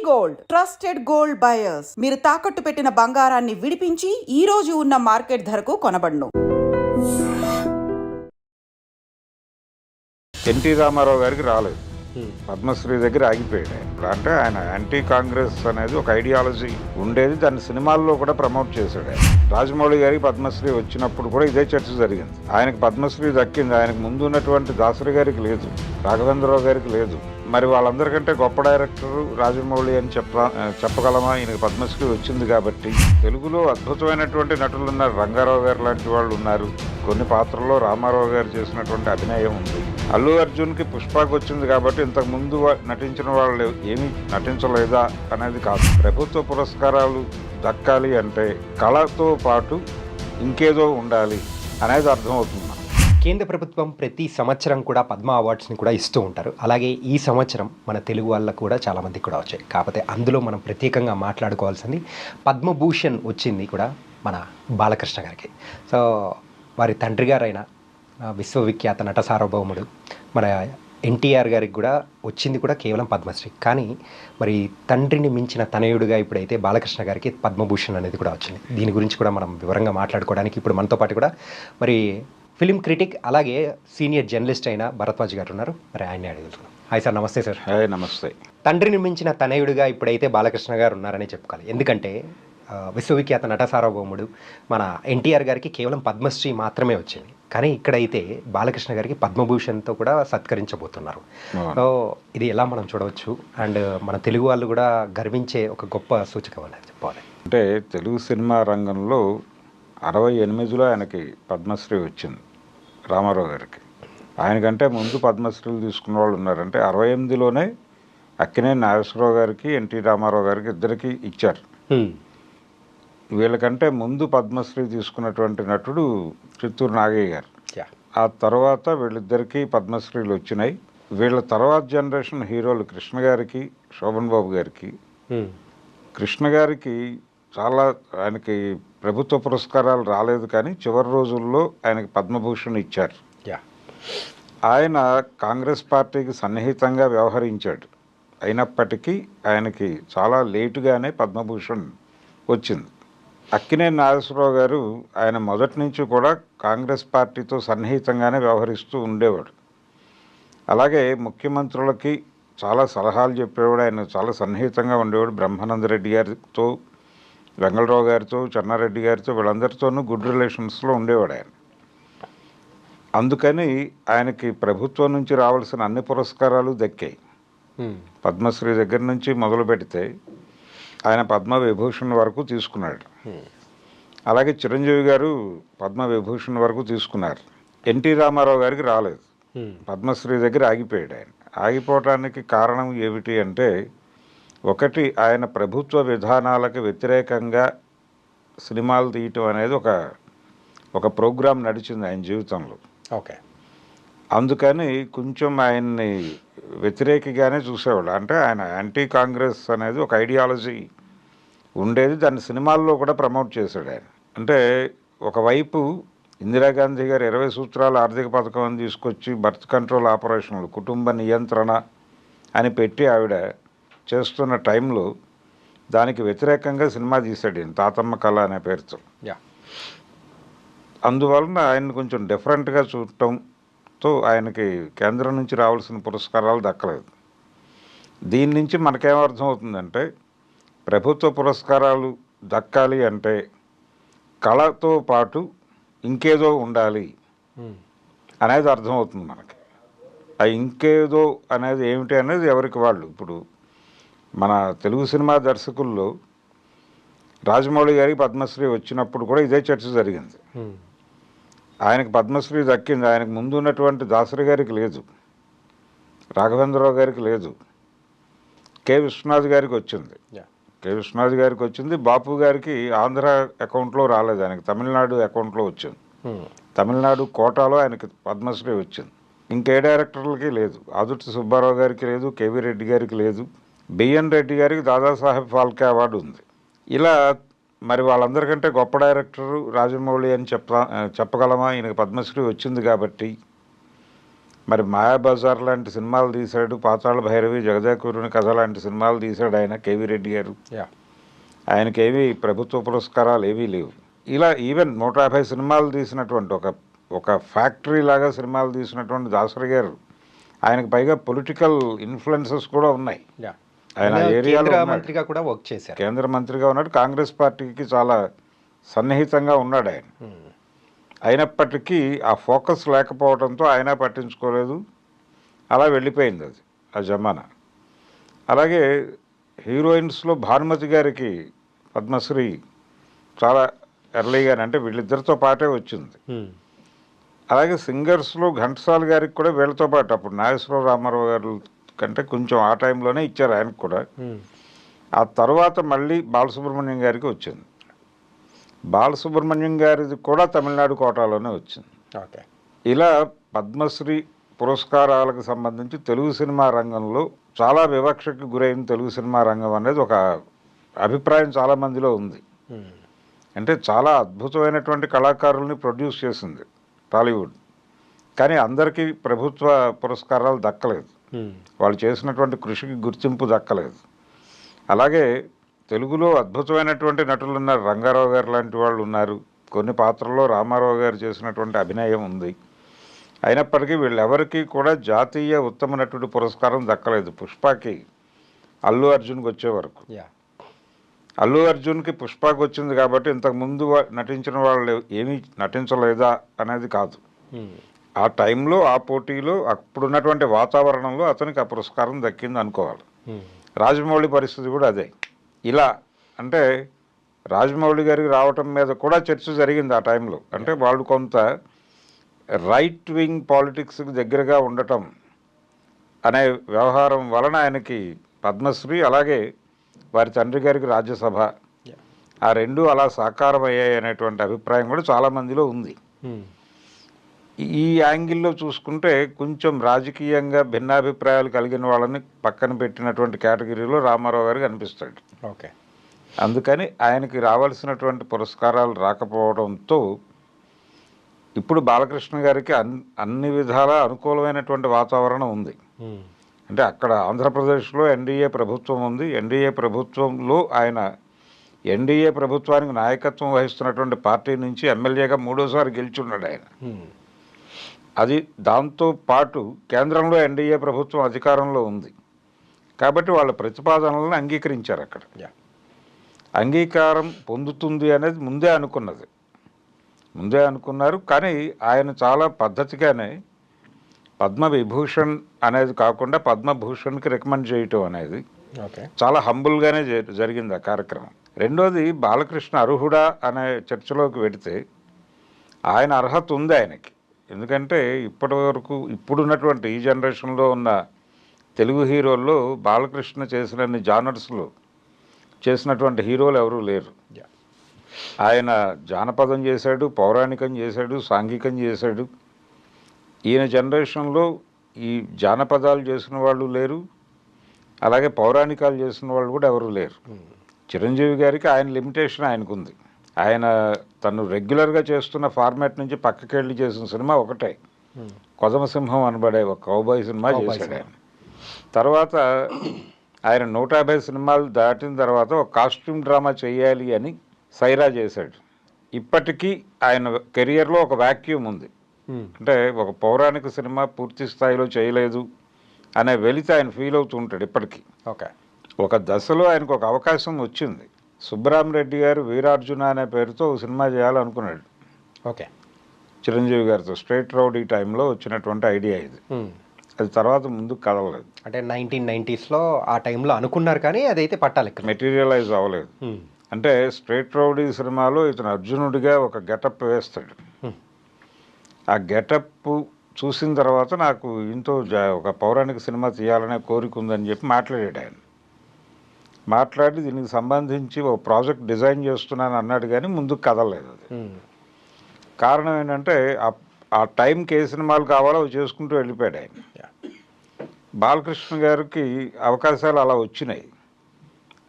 Gold trusted gold buyers. మీరు తాకట్టు పెట్టిన బంగారాన్ని విడిపించి ఈ రోజు ఉన్న మార్కెట్ ధరకు కొనబడును. ఎన్టీ రామారావు గారికి రాలేదు, పద్మశ్రీ దగ్గర ఆగిపోయాడు. అంటే ఆయన యాంటీ కాంగ్రెస్ అనేది ఒక ఐడియాలజీ ఉండేది, దాన్ని సినిమాల్లో కూడా ప్రమోట్ చేశాడు. రాజమౌళి గారికి పద్మశ్రీ వచ్చినప్పుడు కూడా ఇదే చర్చ జరిగింది. ఆయనకు పద్మశ్రీ దక్కింది, ఆయనకు ముందు ఉన్నటువంటి దాసరి గారికి లేదు, రాఘవేంద్రరావు గారికి లేదు. మరి వాళ్ళందరికంటే గొప్ప డైరెక్టర్ రాజమౌళి అని చెప్పగలమా? ఈయనకి పద్మశ్రీ వచ్చింది కాబట్టి. తెలుగులో అద్భుతమైనటువంటి నటులు ఉన్నారు, రంగారావు గారు లాంటి వాళ్ళు ఉన్నారు. కొన్ని పాత్రల్లో రామారావు గారు చేసినటువంటి అభినయం ఉంది. అల్లు అర్జున్కి పుష్పకి వచ్చింది కాబట్టి ఇంతకు ముందు నటించిన వాళ్ళు ఏమీ నటించలేదా అనేది కాదు. ప్రభుత్వ పురస్కారాలు దక్కాలి అంటే కళతో పాటు ఇంకేదో ఉండాలి అనేది అర్థమవుతుంది. కేంద్ర ప్రభుత్వం ప్రతి సంవత్సరం కూడా పద్మ అవార్డ్స్ని కూడా ఇస్తూ ఉంటారు. అలాగే ఈ సంవత్సరం మన తెలుగు వాళ్ళకు కూడా చాలామందికి కూడా వచ్చాయి. కాకపోతే అందులో మనం ప్రత్యేకంగా మాట్లాడుకోవాల్సింది పద్మభూషణ్ వచ్చింది కూడా మన బాలకృష్ణ గారికి. సో వారి తండ్రి గారైన విశ్వవిఖ్యాత నట సార్వభౌముడు మన ఎన్టీఆర్ గారికి కూడా వచ్చింది కూడా కేవలం పద్మశ్రీ. కానీ మరి తండ్రిని మించిన తనయుడుగా ఇప్పుడైతే బాలకృష్ణ గారికి పద్మభూషణ్ అనేది కూడా వచ్చింది. దీని గురించి కూడా మనం వివరంగా మాట్లాడుకోవడానికి ఇప్పుడు మనతో పాటు కూడా మరి ఫిలిం క్రిటిక్ అలాగే సీనియర్ జర్నలిస్ట్ అయిన భరద్వాజ్ గారు ఉన్నారు. మరి ఆయన్ని అడుగుతున్నాం. హాయ్ సార్, నమస్తే సార్. హాయ్, నమస్తే. తండ్రిని మించిన తనయుడిగా ఇప్పుడైతే బాలకృష్ణ గారు ఉన్నారని చెప్పుకోవాలి. ఎందుకంటే విశ్వవిఖ్యాత నట సార్వభౌముడు మన ఎన్టీఆర్ గారికి కేవలం పద్మశ్రీ మాత్రమే వచ్చింది. కానీ ఇక్కడైతే బాలకృష్ణ గారికి పద్మభూషణ్తో కూడా సత్కరించబోతున్నారు. సో ఇది ఎలా మనం చూడవచ్చు, అండ్ మన తెలుగు వాళ్ళు కూడా గర్వించే ఒక గొప్ప సూచకం అనేది చెప్పాలి. అంటే తెలుగు సినిమా రంగంలో 68లో ఆయనకి పద్మశ్రీ వచ్చింది రామారావు గారికి. ఆయనకంటే ముందు పద్మశ్రీలు తీసుకున్న వాళ్ళు ఉన్నారంటే 68లోనే అక్కినేని నాగేశ్వరరావు గారికి ఎన్టీ రామారావు గారికి ఇద్దరికి ఇచ్చారు. వీళ్ళకంటే ముందు పద్మశ్రీ తీసుకున్నటువంటి నటుడు చిత్తూరు నాగయ్య గారు. ఆ తర్వాత వీళ్ళిద్దరికీ పద్మశ్రీలు వచ్చినాయి. వీళ్ళ తర్వాత జనరేషన్ హీరోలు కృష్ణ గారికి, శోభన్ బాబు గారికి. కృష్ణ గారికి చాలా ఆయనకి ప్రభుత్వ పురస్కారాలు రాలేదు, కానీ చివరి రోజుల్లో ఆయనకి పద్మభూషణ్ ఇచ్చారు. ఆయన కాంగ్రెస్ పార్టీకి సన్నిహితంగా వ్యవహరించాడు. అయినప్పటికీ ఆయనకి చాలా లేటుగానే పద్మభూషణ్ వచ్చింది. అక్కినేని నాగేశ్వరరావు గారు ఆయన మొదటి నుంచి కూడా కాంగ్రెస్ పార్టీతో సన్నిహితంగానే వ్యవహరిస్తూ ఉండేవాడు. అలాగే ముఖ్యమంత్రులకి చాలా సలహాలు చెప్పేవాడు. ఆయన చాలా సన్నిహితంగా ఉండేవాడు. బ్రహ్మానందరెడ్డి గారితో, వెంగళరావు గారితో, చెన్నారెడ్డి గారితో, వీళ్ళందరితోనూ గుడ్ రిలేషన్స్లో ఉండేవాడు ఆయన. అందుకని ఆయనకి ప్రభుత్వం నుంచి రావాల్సిన అన్ని పురస్కారాలు దక్కాయి. పద్మశ్రీ దగ్గర నుంచి మొదలు పెడితే ఆయన పద్మవిభూషణ్ వరకు తీసుకున్నాడు. అలాగే చిరంజీవి గారు పద్మవిభూషణ్ వరకు తీసుకున్నారు. ఎన్టీ రామారావు గారికి రాలేదు, పద్మశ్రీ దగ్గర ఆగిపోయాడు. ఆయన ఆగిపోవటానికి కారణం ఏమిటి అంటే, ఒకటి ఆయన ప్రభుత్వ విధానాలకు వ్యతిరేకంగా సినిమాలు తీయటం అనేది ఒక ప్రోగ్రాం నడిచింది ఆయన జీవితంలో. ఓకే. అందుకని కొంచెం ఆయన్ని వ్యతిరేకిగానే చూసేవాళ్ళు. అంటే ఆయన యాంటీ కాంగ్రెస్ అనేది ఒక ఐడియాలజీ ఉండేది, దాన్ని సినిమాల్లో కూడా ప్రమోట్ చేశాడు ఆయన. అంటే ఒకవైపు ఇందిరాగాంధీ గారు 20 సూత్రాల ఆర్థిక పథకం అని తీసుకొచ్చి బర్త్ కంట్రోల్ ఆపరేషన్లు, కుటుంబ నియంత్రణ అని పెట్టి ఆవిడ చేస్తున్న టైంలో దానికి వ్యతిరేకంగా సినిమా తీశాడు ఈయన, తాతమ్మ కళ అనే పేరుతో. అందువలన ఆయన్ని కొంచెం డిఫరెంట్గా చూడటంతో ఆయనకి కేంద్రం నుంచి రావాల్సిన పురస్కారాలు దక్కలేదు. దీని నుంచి మనకేమర్థం అవుతుందంటే, ప్రభుత్వ పురస్కారాలు దక్కాలి అంటే కళతో పాటు ఇంకేదో ఉండాలి అనేది అర్థమవుతుంది మనకి. ఆ ఇంకేదో అనేది ఏమిటి అనేది ఎవరికి వాళ్ళు. ఇప్పుడు మన తెలుగు సినిమా దర్శకుల్లో రాజమౌళి గారికి పద్మశ్రీ వచ్చినప్పుడు కూడా ఇదే చర్చ జరిగింది. ఆయనకు పద్మశ్రీ దక్కింది, ఆయనకు ముందు ఉన్నటువంటి దాసరి గారికి లేదు, రాఘవేంద్రరావు గారికి లేదు, కె విశ్వనాథ్ గారికి వచ్చింది. కె విశ్వనాథ్ గారికి వచ్చింది, బాపు గారికి ఆంధ్ర అకౌంట్లో రాలేదు, ఆయనకి తమిళనాడు అకౌంట్లో వచ్చింది. తమిళనాడు కోటాలో ఆయనకి పద్మశ్రీ వచ్చింది. ఇంకే డైరెక్టర్లకి లేదు, ఆదుర్తి సుబ్బారావు గారికి లేదు, కేవీ రెడ్డి గారికి లేదు, బిఎన్ రెడ్డి గారికి దాదాసాహెబ్ ఫాల్కే అవార్డు ఉంది. ఇలా మరి వాళ్ళందరికంటే గొప్ప డైరెక్టరు రాజమౌళి అని చెప్పగలమా? ఈయనకి పద్మశ్రీ వచ్చింది కాబట్టి మరి మాయాబజార్ లాంటి సినిమాలు తీశాడు, పాతాళ భైరవి, జగదేకవీరుని కథ లాంటి సినిమాలు తీశాడు ఆయన, కేవీ రెడ్డి గారు. ఆయనకేవి ప్రభుత్వ పురస్కారాలు ఏవీ లేవు. ఇలా ఈవెన్ 150 సినిమాలు తీసినటువంటి ఒక ఫ్యాక్టరీ లాగా సినిమాలు తీసినటువంటి దాసరి గారు, ఆయనకు పైగా పొలిటికల్ ఇన్ఫ్లుయెన్సెస్ కూడా ఉన్నాయి. ఆయన ఏరియాలో మంత్రిగా కూడా వర్క్ చేశారు, కేంద్ర మంత్రిగా ఉన్నాడు, కాంగ్రెస్ పార్టీకి చాలా సన్నిహితంగా ఉన్నాడు ఆయన. అయినప్పటికీ ఆ ఫోకస్ లేకపోవడంతో ఆయన పట్టించుకోలేదు, అలా వెళ్ళిపోయింది అది ఆ జమానా. అలాగే హీరోయిన్స్లో భానుమతి గారికి పద్మశ్రీ చాలా ఎర్లీగానే, అంటే వీళ్ళిద్దరితో పాటే వచ్చింది. అలాగే సింగర్స్లో ఘంటసాల గారికి కూడా వీళ్ళతో పాటు, అప్పుడు నాగేశ్వరరావు రామారావు గారి కంటే కొంచెం ఆ టైంలోనే ఇచ్చారు ఆయనకు కూడా. ఆ తర్వాత మళ్ళీ బాలసుబ్రహ్మణ్యం గారికి వచ్చింది. బాలసుబ్రహ్మణ్యం గారిది కూడా తమిళనాడు కోటాలోనే వచ్చింది. ఇలా పద్మశ్రీ పురస్కారాలకు సంబంధించి తెలుగు సినిమా రంగంలో చాలా వివక్షకు గురైన తెలుగు సినిమా రంగం అనేది ఒక అభిప్రాయం చాలామందిలో ఉంది. అంటే చాలా అద్భుతమైనటువంటి కళాకారుల్ని ప్రొడ్యూస్ చేసింది టాలీవుడ్, కానీ అందరికీ ప్రభుత్వ పురస్కారాలు దక్కలేదు, వాళ్ళు చేసినటువంటి కృషికి గుర్తింపు దక్కలేదు. అలాగే తెలుగులో అద్భుతమైనటువంటి నటులు ఉన్నారు, రంగారావు గారు లాంటి వాళ్ళు ఉన్నారు, కొన్ని పాత్రల్లో రామారావు గారు చేసినటువంటి అభినయం ఉంది. అయినప్పటికీ వీళ్ళెవరికి కూడా జాతీయ ఉత్తమ నటుడి పురస్కారం దక్కలేదు. పుష్పకి అల్లు అర్జున్కి వచ్చే వరకు. అల్లు అర్జున్కి పుష్పకి వచ్చింది కాబట్టి ఇంతకుముందు నటించిన వాళ్ళు ఏమీ నటించలేదా అనేది కాదు. ఆ టైంలో ఆ పోటీలో అప్పుడున్నటువంటి వాతావరణంలో అతనికి ఆ పురస్కారం దక్కింది అనుకోవాలి. రాజమౌళి పరిస్థితి కూడా అదే. ఇలా అంటే రాజమౌళి గారికి రావటం మీద కూడా చర్చ జరిగింది ఆ టైంలో. అంటే వాళ్ళు కొంత రైట్ వింగ్ పాలిటిక్స్కి దగ్గరగా ఉండటం అనే వ్యవహారం వలన ఆయనకి పద్మశ్రీ, అలాగే వారి తండ్రి గారికి రాజ్యసభ, ఆ రెండు అలా సాకారం అయ్యాయి అనేటువంటి అభిప్రాయం కూడా చాలామందిలో ఉంది. ఈ యాంగిల్లో చూసుకుంటే కొంచెం రాజకీయంగా భిన్నాభిప్రాయాలు కలిగిన వాళ్ళని పక్కన పెట్టినటువంటి కేటగిరీలో రామారావు గారికి అనిపిస్తాడు. అందుకని ఆయనకి రావాల్సినటువంటి పురస్కారాలు రాకపోవడంతో ఇప్పుడు బాలకృష్ణ గారికి అన్ని విధాల అనుకూలమైనటువంటి వాతావరణం ఉంది. అంటే అక్కడ ఆంధ్రప్రదేశ్లో ఎన్డీఏ ప్రభుత్వం ఉంది. ఎన్డీఏ ప్రభుత్వంలో ఆయన ఎన్డీఏ ప్రభుత్వానికి నాయకత్వం వహిస్తున్నటువంటి పార్టీ నుంచి ఎమ్మెల్యేగా 3వ సారి గెలుచున్నాడు ఆయన. అది దాంతో పాటు కేంద్రంలో ఎన్డీఏ ప్రభుత్వం అధికారంలో ఉంది కాబట్టి వాళ్ళ ప్రతిపాదనలను అంగీకరించారు. అక్కడ అంగీకారం పొందుతుంది అనేది ముందే అనుకున్నారు. కానీ ఆయన చాలా పద్ధతిగానే పద్మవిభూషణ్ అనేది కాకుండా పద్మభూషణ్కి రికమెండ్ చేయటం అనేది చాలా హంబుల్గానే జరిగింది ఆ కార్యక్రమం. రెండోది, బాలకృష్ణ అర్హుడా అనే చర్చలోకి వెడితే ఆయన అర్హత ఉంది ఆయనకి. ఎందుకంటే ఇప్పటి వరకు ఇప్పుడున్నటువంటి ఈ జనరేషన్లో ఉన్న తెలుగు హీరోల్లో బాలకృష్ణ చేసినన్ని జానర్స్లో చేసినటువంటి హీరోలు ఎవరూ లేరు. ఆయన జానపదం చేశాడు, పౌరాణికం చేశాడు, సాంఘికం చేశాడు. ఈయన జనరేషన్లో ఈ జానపదాలు చేసిన వాళ్ళు లేరు, అలాగే పౌరాణికాలు చేసిన వాళ్ళు కూడా ఎవరు లేరు. చిరంజీవి గారికి ఆయన లిమిటేషన్ ఆయనకుంది. ఆయన తను రెగ్యులర్గా చేస్తున్న ఫార్మాట్ నుంచి పక్కకి వెళ్ళి చేసిన సినిమా ఒకటే, కొదమసింహం అనబడే ఒక కౌబాయ్ సినిమా చేశాడు ఆయన. తర్వాత ఆయన 150 సినిమాలు దాటిన తర్వాత ఒక కాస్ట్యూమ్ డ్రామా చేయాలి అని సైరా చేశాడు. ఇప్పటికీ ఆయన కెరియర్లో ఒక వాక్యూమ్ ఉంది. అంటే ఒక పౌరాణిక సినిమా పూర్తి స్థాయిలో చేయలేదు అనే వెలితి ఆయన ఫీల్ అవుతూ ఉంటాడు ఇప్పటికీ. ఒక దశలో ఆయనకు ఒక అవకాశం వచ్చింది. సుబ్బరామరెడ్డి గారు వీరార్జున అనే పేరుతో ఒక సినిమా చేయాలనుకున్నాడు చిరంజీవి గారితో. స్ట్రైట్ రౌడీ టైంలో వచ్చినటువంటి ఐడియా ఇది. అది తర్వాత ముందుకు కదలలేదు. అంటే 1990s ఆ టైంలో అనుకున్నారు కానీ అదైతే పట్టాలి, మెటీరియలైజ్ అవ్వలేదు. అంటే స్ట్రైట్ రౌడీ సినిమాలో ఇతను అర్జునుడిగా ఒక గెటప్ వేస్తాడు. ఆ గెటప్ చూసిన తర్వాత నాకు ఇంతో ఒక పౌరాణిక సినిమా తీయాలనే కోరిక ఉందని చెప్పి మాట్లాడాడు ఆయన. మాట్లాడి దీనికి సంబంధించి ఒక ప్రాజెక్ట్ డిజైన్ చేస్తున్నాను అన్నాడు, కానీ ముందుకు కదలలేదు. అది కారణం ఏంటంటే ఆ టైంకి ఏ సినిమాలు కావాలో అవి చేసుకుంటూ వెళ్ళిపోయాడు ఆయన. బాలకృష్ణ గారికి అవకాశాలు అలా వచ్చినాయి.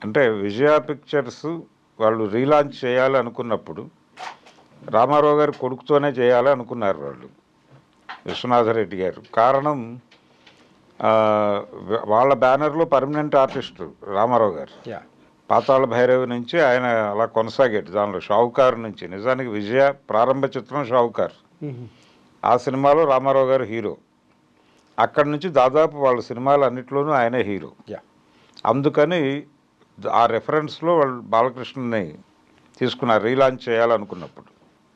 అంటే విజయ పిక్చర్స్ వాళ్ళు రీలాంచ్ చేయాలి అనుకున్నప్పుడు రామారావు గారి కొడుకుతోనే చేయాలి అనుకున్నారు వాళ్ళు. విశ్వనాథరెడ్డి గారు. కారణం ఆ, వాళ్ళ బ్యానర్లో పర్మనెంట్ ఆర్టిస్టు రామారావు గారు. యా పాతాళ భైరవి నుంచి ఆయన అలా కొనసాగేది. దానిలో షావుకారు నుంచి, నిజానికి విజయ ప్రారంభ చిత్రం షావుకారు. ఆ సినిమాలో రామారావు గారు హీరో. అక్కడి నుంచి దాదాపు వాళ్ళ సినిమాలు అన్నిట్లోనూ ఆయనే హీరో. యా అందుకని ఆ రెఫరెన్స్లో వాళ్ళు బాలకృష్ణని తీసుకున్నారు రీలాంచ్ చేయాలనుకున్నప్పుడు.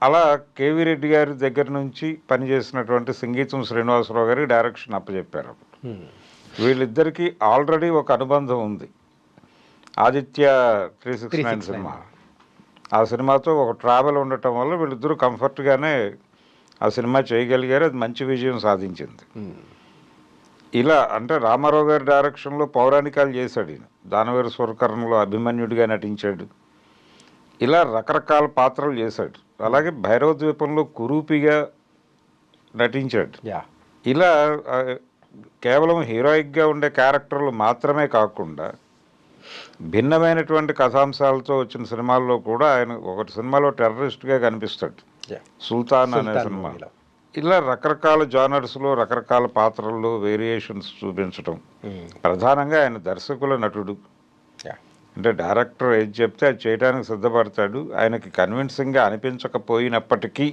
అలా కేవీ రెడ్డి గారి దగ్గర నుంచి పనిచేసినటువంటి సంగీతం శ్రీనివాసరావు గారికి డైరెక్షన్ అప్పచెప్పారు. వీళ్ళిద్దరికీ ఆల్రెడీ ఒక అనుబంధం ఉంది. ఆదిత్య 369 సినిమా, ఆ సినిమాతో ఒక ట్రావెల్ ఉండటం వల్ల వీళ్ళిద్దరూ కంఫర్ట్గానే ఆ సినిమా చేయగలిగారు. అది మంచి విజయం సాధించింది. ఇలా అంటే రామారావు గారి డైరెక్షన్లో పౌరాణికాలు చేశాడు ఈయన. దానవీర స్వరకరణలో అభిమన్యుడిగా నటించాడు. ఇలా రకరకాల పాత్రలు చేశాడు. అలాగే భైరవ ద్వీపంలో కురూపిగా నటించాడు. యా ఇలా కేవలం హీరోయిక్గా ఉండే క్యారెక్టర్లు మాత్రమే కాకుండా భిన్నమైనటువంటి కథాంశాలతో వచ్చిన సినిమాల్లో కూడా ఆయన ఒకటి సినిమాలో టెర్రరిస్ట్గా కనిపిస్తాడు, యా సుల్తాన్ అనే సినిమా. ఇలా రకరకాల జానర్స్లో రకరకాల పాత్రల్లో వేరియేషన్స్ చూపించడం. ప్రధానంగా ఆయన దర్శకుల నటుడు. యా అంటే డైరెక్టర్ ఏది చెప్తే అది చేయడానికి సిద్ధపడతాడు. ఆయనకి కన్విన్సింగ్గా అనిపించకపోయినప్పటికీ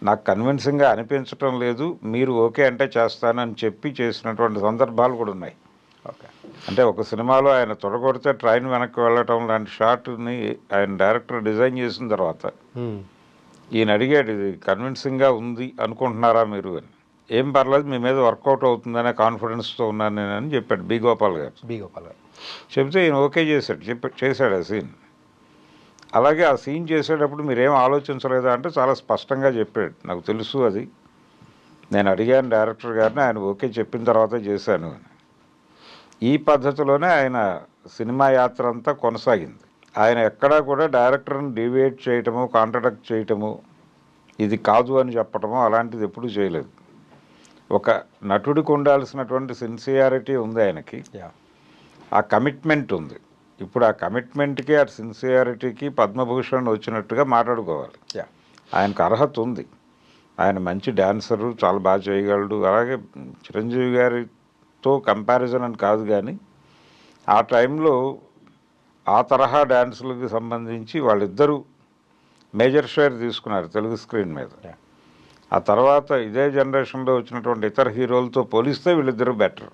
నాకు కన్విన్సింగ్గా అనిపించటం లేదు, మీరు ఓకే అంటే చేస్తానని చెప్పి చేసినటువంటి సందర్భాలు కూడా ఉన్నాయి. ఓకే అంటే ఒక సినిమాలో ఆయన తొడగొడితే ట్రైన్ వెనక్కి వెళ్ళటం లాంటి షాట్ని ఆయన డైరెక్టర్ డిజైన్ చేసిన తర్వాత ఈయన అడిగాడు, ఇది కన్విన్సింగ్గా ఉంది అనుకుంటున్నారా మీరు అని. ఏం పర్లేదు, మీ మీద వర్కౌట్ అవుతుందనే కాన్ఫిడెన్స్తో ఉన్నాను నేను అని చెప్పాడు బి గోపాల్ గారు. చెప్తే ఈయన ఓకే చేశాడు, చేశాడు ఆ సీన్. అలాగే ఆ సీన్ చేసేటప్పుడు మీరేం ఆలోచించలేదా అంటే చాలా స్పష్టంగా చెప్పాడు, నాకు తెలుసు అది, నేను అడిగాను డైరెక్టర్ గారిని, ఆయన ఓకే చెప్పిన తర్వాతే చేశాను అని. ఈ పద్ధతిలోనే ఆయన సినిమా యాత్ర అంతా కొనసాగింది. ఆయన ఎక్కడా కూడా డైరెక్టర్ని డివియేట్ చేయటము, కాంట్రడక్ట్ చేయటము, ఇది కాదు అని చెప్పటము అలాంటిది ఎప్పుడూ చేయలేదు. ఒక నటుడికి ఉండాల్సినటువంటి సిన్సియారిటీ ఉంది ఆయనకి, ఆ కమిట్మెంట్ ఉంది. ఇప్పుడు ఆ కమిట్మెంట్కి ఆ సిన్సియారిటీకి పద్మభూషణ్ వచ్చినట్టుగా మాట్లాడుకోవాలి. ఆయనకు అర్హత ఉంది, ఆయన మంచి డాన్సరు, చాలా బాగా చేయగలడు. అలాగే చిరంజీవి గారితో కంపారిజన్ అని కాదు, కానీ ఆ టైంలో ఆ తరహా డ్యాన్సులకు సంబంధించి వాళ్ళిద్దరూ మేజర్ షేర్ తీసుకున్నారు తెలుగు స్క్రీన్ మీద. ఆ తర్వాత ఇదే జనరేషన్లో వచ్చినటువంటి ఇతర హీరోలతో పోలిస్తే వీళ్ళిద్దరూ బెటర్.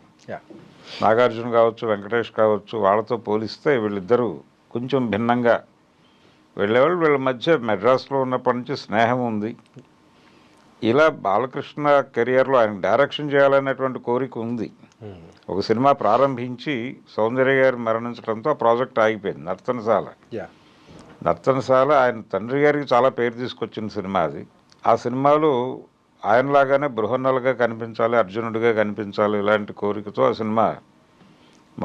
నాగార్జున కావచ్చు, వెంకటేష్ కావచ్చు, వాళ్ళతో పోలిస్తే వీళ్ళిద్దరూ కొంచెం భిన్నంగా వెళ్ళేవాళ్ళు. వీళ్ళ మధ్య మెడ్రాస్లో ఉన్నప్పటి నుంచి స్నేహం ఉంది. ఇలా బాలకృష్ణ కెరియర్లో ఆయన డైరెక్షన్ చేయాలనేటువంటి కోరిక ఉంది. ఒక సినిమా ప్రారంభించి సౌందర్య గారు మరణించడంతో ఆ ప్రాజెక్ట్ ఆగిపోయింది. నర్తనశాల ఆయన తండ్రి గారికి చాలా పేరు తీసుకొచ్చిన సినిమా అది. ఆ సినిమాలో ఆయనలాగానే బృహన్నలుగా కనిపించాలి, అర్జునుడిగా కనిపించాలి, ఇలాంటి కోరికతో ఆ సినిమా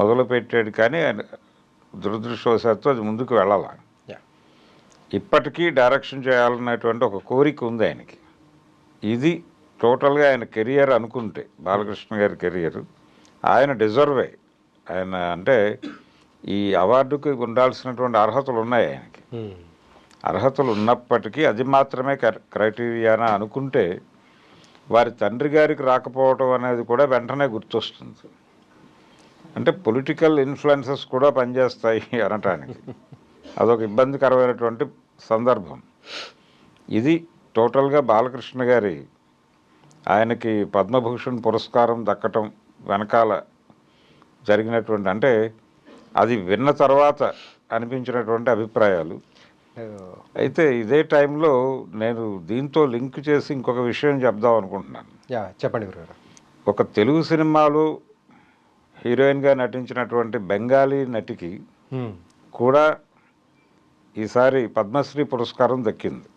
మొదలుపెట్టాడు. కానీ ఆయన దురదృష్టవశాత్తు అది ముందుకు వెళ్ళాల. ఇప్పటికీ డైరెక్షన్ చేయాలన్నటువంటి ఒక కోరిక ఉంది ఆయనకి. ఇది టోటల్గా ఆయన కెరియర్ అనుకుంటే, బాలకృష్ణ గారి కెరియర్ ఆయన డిజర్వే. ఆయన అంటే ఈ అవార్డుకి ఉండాల్సినటువంటి అర్హతలు ఉన్నాయి ఆయనకి. అర్హతలు ఉన్నప్పటికీ అది మాత్రమే క్రైటీరియానా అనుకుంటే వారి తండ్రి గారికి రాకపోవటం అనేది కూడా వెంటనే గుర్తొస్తుంది. అంటే పొలిటికల్ ఇన్ఫ్లుయెన్సెస్ కూడా పనిచేస్తాయి అనటానికి అదొక ఇబ్బందికరమైనటువంటి సందర్భం. ఇది టోటల్గా బాలకృష్ణ గారి ఆయనకి పద్మభూషణ్ పురస్కారం దక్కటం వెనకాల జరిగినటువంటి, అంటే అది విన్న తర్వాత అనిపించినటువంటి అభిప్రాయాలు. అయితే ఇదే టైంలో నేను దీంతో లింక్ చేసి ఇంకొక విషయం చెప్దాం అనుకుంటున్నాను. చెప్పండి గురుగారు. ఒక తెలుగు సినిమాలో హీరోయిన్గా నటించినటువంటి బెంగాలీ నటికి కూడా ఈసారి పద్మశ్రీ పురస్కారం దక్కింది.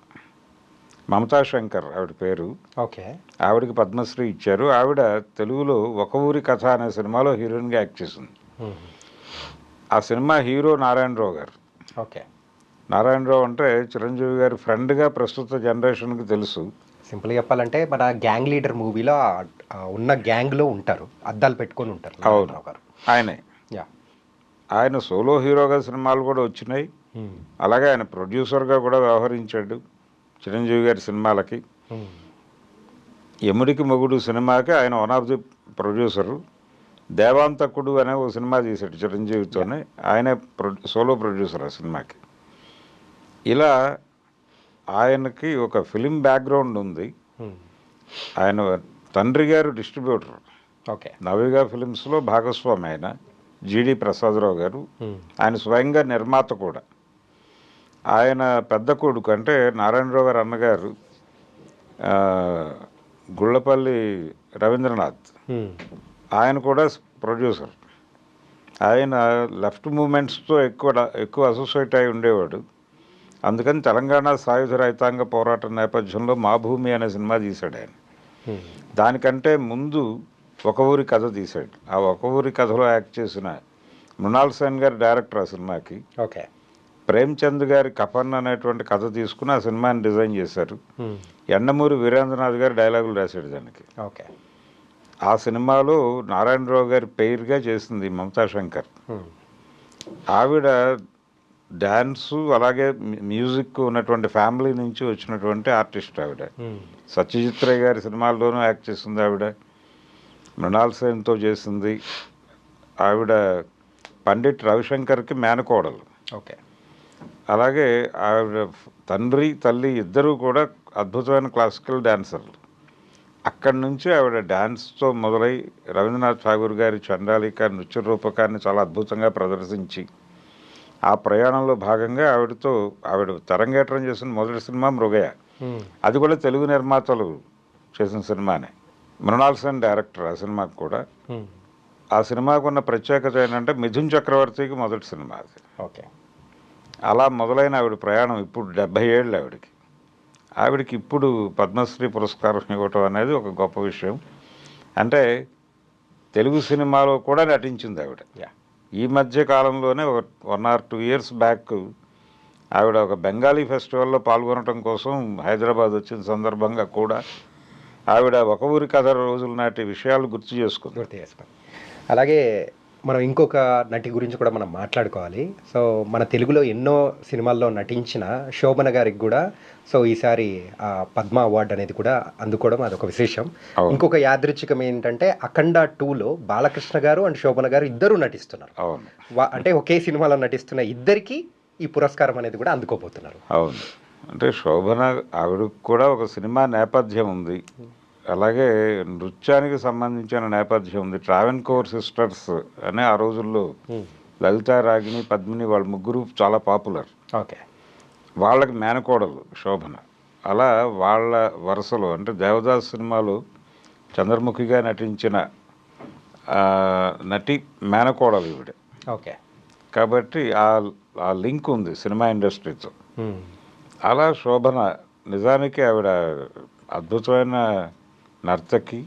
మమతా శంకర్ ఆవిడ పేరు. ఓకే. ఆవిడకి పద్మశ్రీ ఇచ్చారు. ఆవిడ తెలుగులో ఒక ఊరి కథ అనే సినిమాలో హీరోయిన్గా యాక్ట్ చేసింది. ఆ సినిమా హీరో నారాయణరావు గారు. ఓకే. నారాయణరావు అంటే చిరంజీవి గారి ఫ్రెండ్గా ప్రస్తుత జనరేషన్కి తెలుసు. సింపుల్గా చెప్పాలంటే మన గ్యాంగ్ లీడర్ మూవీలో ఉన్న గ్యాంగ్లో ఉంటారు, అద్దాలు పెట్టుకొని ఉంటారు. అవును, ఆయనే. ఆయన సోలో హీరోగా సినిమాలు కూడా వచ్చినాయి. అలాగే ఆయన ప్రొడ్యూసర్గా కూడా వ్యవహరించాడు చిరంజీవి గారి సినిమాలకి. యముడికి మొగుడు సినిమాకి ఆయన వన్ ఆఫ్ ది ప్రొడ్యూసరు. దేవాంతకుడు అనే ఒక సినిమా తీశాడు చిరంజీవితోనే, ఆయనే సోలో ప్రొడ్యూసర్ ఆ సినిమాకి. ఇలా ఆయనకి ఒక ఫిలిం బ్యాక్గ్రౌండ్ ఉంది. ఆయన తండ్రి గారు డిస్ట్రిబ్యూటర్, ఓకే. నవిగా ఫిలిమ్స్లో భాగస్వామి ఆయన, జిడి ప్రసాదరావు గారు. ఆయన స్వయంగా నిర్మాత కూడా. ఆయన పెద్ద కొడుకు అంటే నారాయణరావు గారు అన్నగారు గుళ్ళపల్లి రవీంద్రనాథ్, ఆయన కూడా ప్రొడ్యూసర్. ఆయన లెఫ్ట్ మూమెంట్స్తో ఎక్కువ అసోసియేట్ అయి ఉండేవాడు. అందుకని తెలంగాణ సాయుధ రైతాంగ పోరాట నేపథ్యంలో మా భూమి అనే సినిమా తీశాడు ఆయన. దానికంటే ముందు ఒక ఊరి కథ తీశాడు. ఆ ఒక ఊరి కథలో యాక్ట్ చేసిన మృణాల్ సేన్ గారు డైరెక్టర్ ఆ సినిమాకి. ఓకే. ప్రేమ్చంద్ గారి కఫన్ అనేటువంటి కథ తీసుకుని ఆ సినిమాని డిజైన్ చేశారు. ఎండమూరి వీరేంద్రనాథ్ గారు డైలాగులు రాశాడు దానికి. ఓకే. ఆ సినిమాలో నారాయణరావు గారి పేరుగా చేసింది మమతా శంకర్. ఆవిడ డ్యాన్సు అలాగే మ్యూజిక్ ఉన్నటువంటి ఫ్యామిలీ నుంచి వచ్చినటువంటి ఆర్టిస్ట్ ఆవిడ. సత్యజిత్ రే గారి సినిమాల్లోనూ యాక్ట్ చేసింది ఆవిడ. మృణాల్ సేన్తో చేసింది ఆవిడ. పండిట్ రవిశంకర్కి మేనకోడలు. ఓకే. అలాగే ఆవిడ తండ్రి తల్లి ఇద్దరూ కూడా అద్భుతమైన క్లాసికల్ డాన్సర్లు. అక్కడి నుంచి ఆవిడ డ్యాన్స్తో మొదలై రవీంద్రనాథ్ ఠాగూర్ గారి చండాలిక నృత్య రూపకాన్ని చాలా అద్భుతంగా ప్రదర్శించి ఆ ప్రయాణంలో భాగంగా ఆవిడ తరంగేట్రం చేసిన మొదటి సినిమా మృగయ. అది కూడా తెలుగు నిర్మాతలు చేసిన సినిమానే. మృణాల్ సేన్ డైరెక్టర్ ఆ సినిమాకి కూడా. ఆ సినిమాకు ఉన్న ప్రత్యేకత ఏంటంటే మిథున్ చక్రవర్తికి మొదటి సినిమా అది. ఓకే. అలా మొదలైన ఆవిడ ప్రయాణం ఇప్పుడు 70 ఏళ్ళు ఆవిడకి. ఆవిడకి ఇప్పుడు పద్మశ్రీ పురస్కారం ఇవ్వటం అనేది ఒక గొప్ప విషయం. అంటే తెలుగు సినిమాలో కూడా నటించింది ఆవిడ. ఈ మధ్య కాలంలోనే 1 or 2 years బ్యాక్ ఆవిడ ఒక బెంగాలీ ఫెస్టివల్లో పాల్గొనడం కోసం హైదరాబాద్ వచ్చిన సందర్భంగా కూడా ఆవిడ ఒక ఊరి కథ రోజుల నాటి విషయాలు గుర్తు చేసుకుంది. అలాగే మనం ఇంకొక నటి గురించి కూడా మనం మాట్లాడుకోవాలి. సో మన తెలుగులో ఎన్నో సినిమాల్లో నటించిన శోభన గారికి కూడా సో ఈసారి పద్మ అవార్డు అనేది కూడా అందుకోవడం అదొక విశేషం. ఇంకొక యాదృచ్ఛికం ఏంటంటే అఖండ 2లో బాలకృష్ణ గారు అండ్ శోభన గారు ఇద్దరు నటిస్తున్నారు. అవును. అంటే ఒకే సినిమాలో నటిస్తున్న ఇద్దరికి ఈ పురస్కారం అనేది కూడా అందుకోబోతున్నారు. అవును. అంటే శోభన ఆవిడకు కూడా ఒక సినిమా నేపథ్యం ఉంది, అలాగే నృత్యానికి సంబంధించిన నేపథ్యం ఉంది. ట్రావెన్కోర్ సిస్టర్స్ అనే ఆ రోజుల్లో లలిత, రాగిణి, పద్మిని వాళ్ళ ముగ్గురు చాలా పాపులర్. ఓకే. వాళ్ళకి మేనకోడలు శోభన. అలా వాళ్ళ వరుసలో అంటే దేవదాస్ సినిమాలో చంద్రముఖిగా నటించిన నటి మేనకోడలు ఈవిడ. ఓకే. కాబట్టి ఆ లింక్ ఉంది సినిమా ఇండస్ట్రీతో. అలా శోభన నిజానికి ఆవిడ అద్భుతమైన నర్తకి.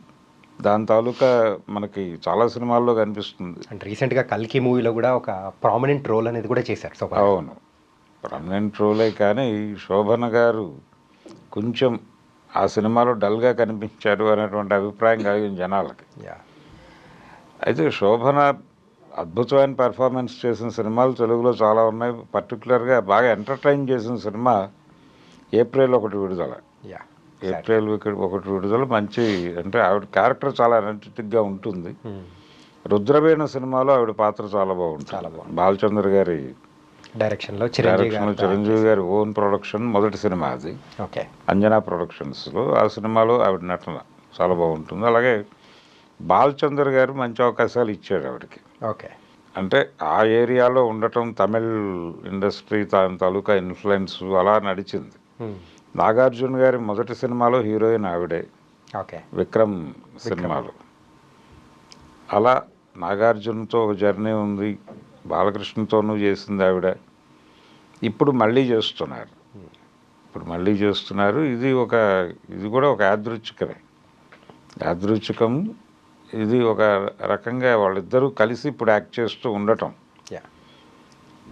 దాని తాలూకా మనకి చాలా సినిమాల్లో కనిపిస్తుంది. అంటే రీసెంట్గా కల్కి మూవీలో కూడా ఒక ప్రామినెంట్ రోల్ అనేది కూడా చేశారు. అవును, ప్రామినెంట్ రోలే. కానీ శోభన గారు కొంచెం ఆ సినిమాలో డల్గా కనిపించారు అనేటువంటి అభిప్రాయం కలిగింది జనాలకి. అయితే శోభన అద్భుతమైన పెర్ఫార్మెన్స్ చేసిన సినిమాలు తెలుగులో చాలా ఉన్నాయి. పర్టికులర్గా బాగా ఎంటర్టైన్ చేసిన సినిమా ఏప్రిల్ 1 విడుదల. ఏప్రిల్ 1 విడుదల మంచి, అంటే ఆవిడ క్యారెక్టర్ చాలా ఎనర్జెటిక్గా ఉంటుంది. రుద్రవీణ సినిమాలో ఆవిడ పాత్ర చాలా బాగుంటుంది. బాలచంద్ర గారి డైరెక్షన్లో చిరంజీవి గారి ఓన్ ప్రొడక్షన్ మొదటి సినిమా అది. ఓకే. అంజనా ప్రొడక్షన్స్లో. ఆ సినిమాలో ఆవిడ నటన చాలా బాగుంటుంది. అలాగే బాలచంద్ర గారు మంచి అవకాశాలు ఇచ్చాడు ఆవిడకి. ఓకే. అంటే ఆ ఏరియాలో ఉండటం, తమిళ్ ఇండస్ట్రీ తాలూకా ఇన్ఫ్లుయెన్స్ అలా నడిచింది. నాగార్జున గారి మొదటి సినిమాలో హీరోయిన్ ఆవిడే. ఓకే. విక్రమ్ సినిమాలో. అలా నాగార్జునతో ఒక జర్నీ ఉంది, బాలకృష్ణతోనూ చేసింది ఆవిడ. ఇప్పుడు మళ్ళీ చేస్తున్నారు. ఇది కూడా ఒక యాదృచ్ఛికం. ఇది ఒక రకంగా వాళ్ళిద్దరూ కలిసి ఇప్పుడు యాక్ట్ చేస్తూ ఉండటం.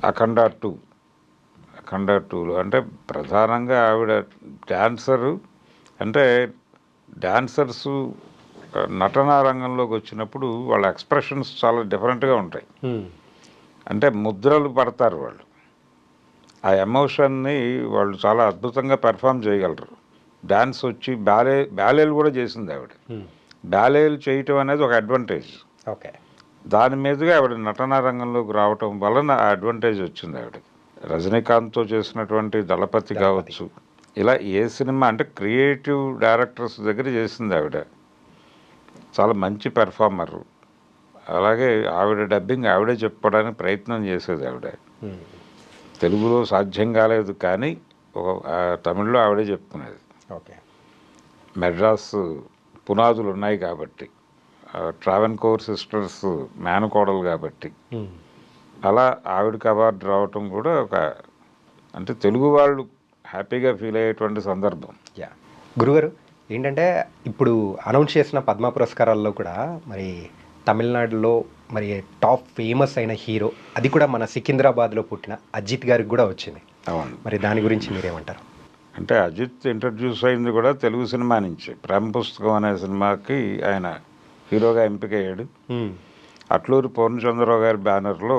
అఖండ 2లో అంటే ప్రధానంగా ఆవిడ డాన్సరు. అంటే డాన్సర్సు నటనా రంగంలోకి వచ్చినప్పుడు వాళ్ళ ఎక్స్ప్రెషన్స్ చాలా డిఫరెంట్గా ఉంటాయి. అంటే ముద్రలు పడతారు వాళ్ళు. ఆ ఎమోషన్ని వాళ్ళు చాలా అద్భుతంగా పెర్ఫామ్ చేయగలరు. డాన్స్ వచ్చి బ్యాలేలు కూడా చేసింది ఆవిడ. బ్యాలేలు చేయటం అనేది ఒక అడ్వాంటేజ్. ఓకే. దాని మీదుగా ఆవిడ నటనా రంగంలోకి రావటం వలన ఆ అడ్వాంటేజ్ వచ్చింది ఆవిడకి. రజనీకాంత్తో చేసినటువంటి దళపతి కావచ్చు, ఇలా ఏ సినిమా అంటే క్రియేటివ్ డైరెక్టర్స్ దగ్గర చేసింది ఆవిడ. చాలా మంచి పెర్ఫార్మరు. అలాగే ఆవిడ డబ్బింగ్ ఆవిడే చెప్పుకోవడానికి ప్రయత్నం చేసేది ఆవిడ. తెలుగులో సాధ్యం కాలేదు కానీ తమిళ్లో ఆవిడే చెప్పుకునేది. ఓకే. మెడ్రాస్ పునాదులు ఉన్నాయి కాబట్టి, ట్రావెన్కోర్ సిస్టర్స్ మేనకోడలు కాబట్టి, అలా ఆవిడకి అవార్డు రావటం కూడా అంటే తెలుగు వాళ్ళు హ్యాపీగా ఫీల్ అయ్యేటువంటి సందర్భం. యా గురుగారు, ఏంటంటే ఇప్పుడు అనౌన్స్ చేసిన పద్మ పురస్కారాల్లో కూడా మరి తమిళనాడులో మరి టాప్ ఫేమస్ అయిన హీరో, అది కూడా మన సికింద్రాబాద్లో పుట్టిన అజిత్ గారికి కూడా వచ్చింది. అవును. మరి దాని గురించి మీరేమంటారు? అంటే అజిత్ ఇంట్రడ్యూస్ అయింది కూడా తెలుగు సినిమా నుంచి. ప్రేమ పుస్తకం అనే సినిమాకి ఆయన హీరోగా ఎంపికయ్యాడు. అట్లూరి పూర్ణచంద్రరావు గారి బ్యానర్లో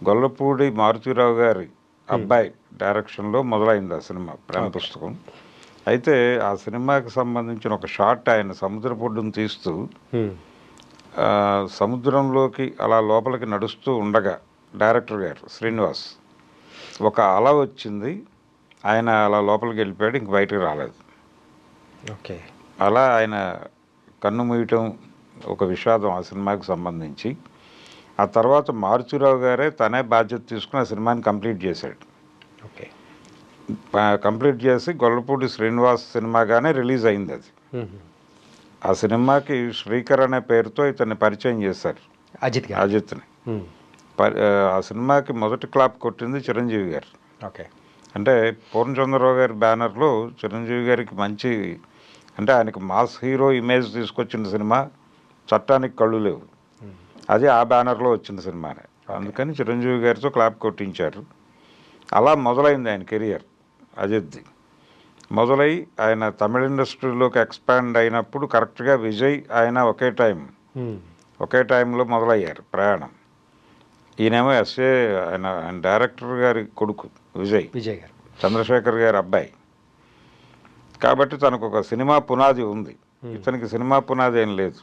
గొల్లపూడి మారుతీరావు గారి అబ్బాయి డైరెక్షన్లో మొదలైంది ఆ సినిమా ప్రేమ పుస్తకం. అయితే ఆ సినిమాకి సంబంధించిన ఒక షాట్ ఆయన సముద్రపొడ్డును తీస్తూ సముద్రంలోకి అలా లోపలికి నడుస్తూ ఉండగా డైరెక్టర్ గారు శ్రీనివాస్ ఒక అల వచ్చింది, ఆయన అలా లోపలికి వెళ్ళిపోయాడు, ఇంక బయటకు రాలేదు. ఓకే. అలా ఆయన కన్ను మూయటం ఒక విషాదం ఆ సినిమాకి సంబంధించి. ఆ తర్వాత మారుతీరావు గారే తనే బాధ్యత తీసుకుని ఆ సినిమాని కంప్లీట్ చేశాడు. ఓకే. కంప్లీట్ చేసి గొల్లపూడి శ్రీనివాస్ సినిమాగానే రిలీజ్ అయింది అది. ఆ సినిమాకి శ్రీకర్ అనే పేరుతో ఇతన్ని పరిచయం చేశారు అజిత్ని. ఆ సినిమాకి మొదటి క్లాప్ కొట్టింది చిరంజీవి గారు. ఓకే. అంటే పూర్ణచంద్రరావు గారి బ్యానర్లో చిరంజీవి గారికి మంచి, అంటే ఆయనకి మాస్ హీరో ఇమేజ్ తీసుకొచ్చిన సినిమా చట్టానికి కళ్ళు లేవు, అది ఆ బ్యానర్లో వచ్చిన సినిమానే. అందుకని చిరంజీవి గారితో క్లాప్ కొట్టించారు. అలా మొదలైంది ఆయన కెరియర్ అజిత్ది. మొదలై ఆయన తమిళ ఇండస్ట్రీలోకి ఎక్స్పాండ్ అయినప్పుడు కరెక్ట్గా విజయ్ ఆయన ఒకే టైంలో మొదలయ్యారు ప్రయాణం. ఈయనేమో ఆయన డైరెక్టర్ గారి కొడుకు విజయ్ గారు, చంద్రశేఖర్ గారి అబ్బాయి కాబట్టి తనకు ఒక సినిమా పునాది ఉంది. ఇతనికి సినిమా పునాది ఏం లేదు.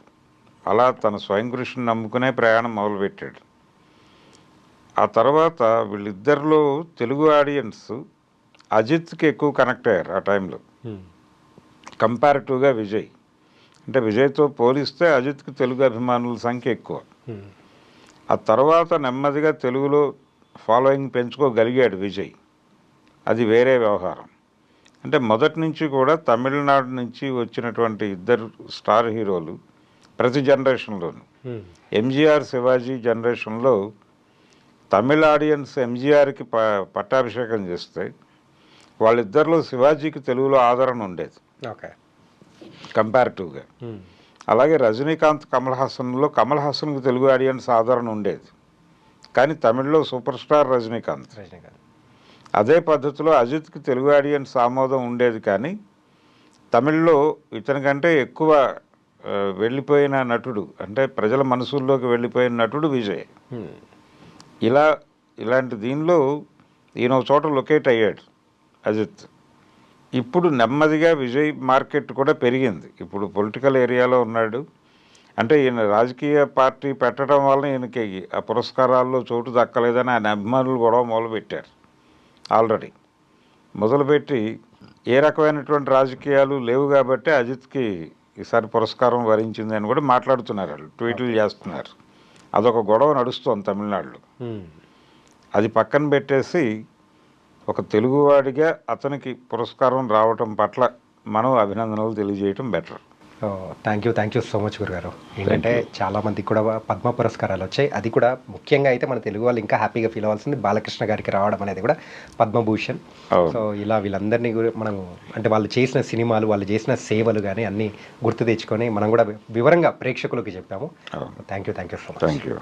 అలా తన స్వయం కృషిని నమ్ముకునే ప్రయాణం మొదలుపెట్టాడు. ఆ తర్వాత వీళ్ళిద్దరిలో తెలుగు ఆడియన్స్ అజిత్కి ఎక్కువ కనెక్ట్ అయ్యారు ఆ టైంలో కంపారిటివ్గా విజయ్. అంటే విజయ్తో పోలిస్తే అజిత్కి తెలుగు అభిమానుల సంఖ్య ఎక్కువ. ఆ తర్వాత నెమ్మదిగా తెలుగులో ఫాలోయింగ్ పెంచుకోగలిగాడు విజయ్, అది వేరే వ్యవహారం. అంటే మొదటి నుంచి కూడా తమిళనాడు నుంచి వచ్చినటువంటి ఇద్దరు స్టార్ హీరోలు ప్రతి జనరేషన్లోనూ, ఎంజీఆర్ శివాజీ జనరేషన్లో తమిళ ఆడియన్స్ ఎంజీఆర్కి పట్టాభిషేకం చేస్తే వాళ్ళిద్దరిలో శివాజీకి తెలుగులో ఆదరణ ఉండేది కంపారిటివ్గా. అలాగే రజనీకాంత్ కమల్ హాసన్కి తెలుగు ఆడియన్స్ ఆదరణ ఉండేది, కానీ తమిళ్లో సూపర్ స్టార్ రజనీకాంత్. అదే పద్ధతిలో అజిత్కి తెలుగు ఆడియన్స్ ఆమోదం ఉండేది, కానీ తమిళ్లో ఇతనికంటే ఎక్కువ వెళ్ళిపోయిన నటుడు, అంటే ప్రజల మనసుల్లోకి వెళ్ళిపోయిన నటుడు విజయ్. ఇలాంటి దీనిలో ఈయన ఒక చోట లొకేట్ అయ్యాడు అజిత్. ఇప్పుడు నెమ్మదిగా విజయ్ మార్కెట్ కూడా పెరిగింది. ఇప్పుడు పొలిటికల్ ఏరియాలో ఉన్నాడు. అంటే ఈయన రాజకీయ పార్టీ పెట్టడం వల్ల ఈయనకి ఆ పురస్కారాల్లో చోటు దక్కలేదని ఆయన అభిమానులు గొడవ మొదలుపెట్టారు. ఆల్రెడీ మొదలుపెట్టి ఏ రకమైనటువంటి రాజకీయాలు లేవు కాబట్టి అజిత్కి ఈసారి పురస్కారం వరించింది అని కూడా మాట్లాడుతున్నారు, వాళ్ళు ట్వీట్లు చేస్తున్నారు. అదొక గొడవ నడుస్తోంది తమిళనాడులో. అది పక్కన పెట్టేసి ఒక తెలుగువాడిగా అతనికి పురస్కారం రావటం పట్ల మనం అభినందనలు తెలియజేయటం better. Thank you so much గురుగారు. ఏంటంటే చాలామందికి కూడా పద్మ పురస్కారాలు వచ్చాయి, అది కూడా ముఖ్యంగా అయితే మన తెలుగు వాళ్ళు ఇంకా హ్యాపీగా ఫీల్ అవ్వాల్సింది బాలకృష్ణ గారికి రావడం అనేది కూడా పద్మభూషణ్. సో ఇలా వీళ్ళందరినీ మనం అంటే వాళ్ళు చేసిన సినిమాలు, వాళ్ళు చేసిన సేవలు కానీ అన్నీ గుర్తు తెచ్చుకొని మనం కూడా వివరంగా ప్రేక్షకులకి చెప్పాము. Thank you so much. Thank you.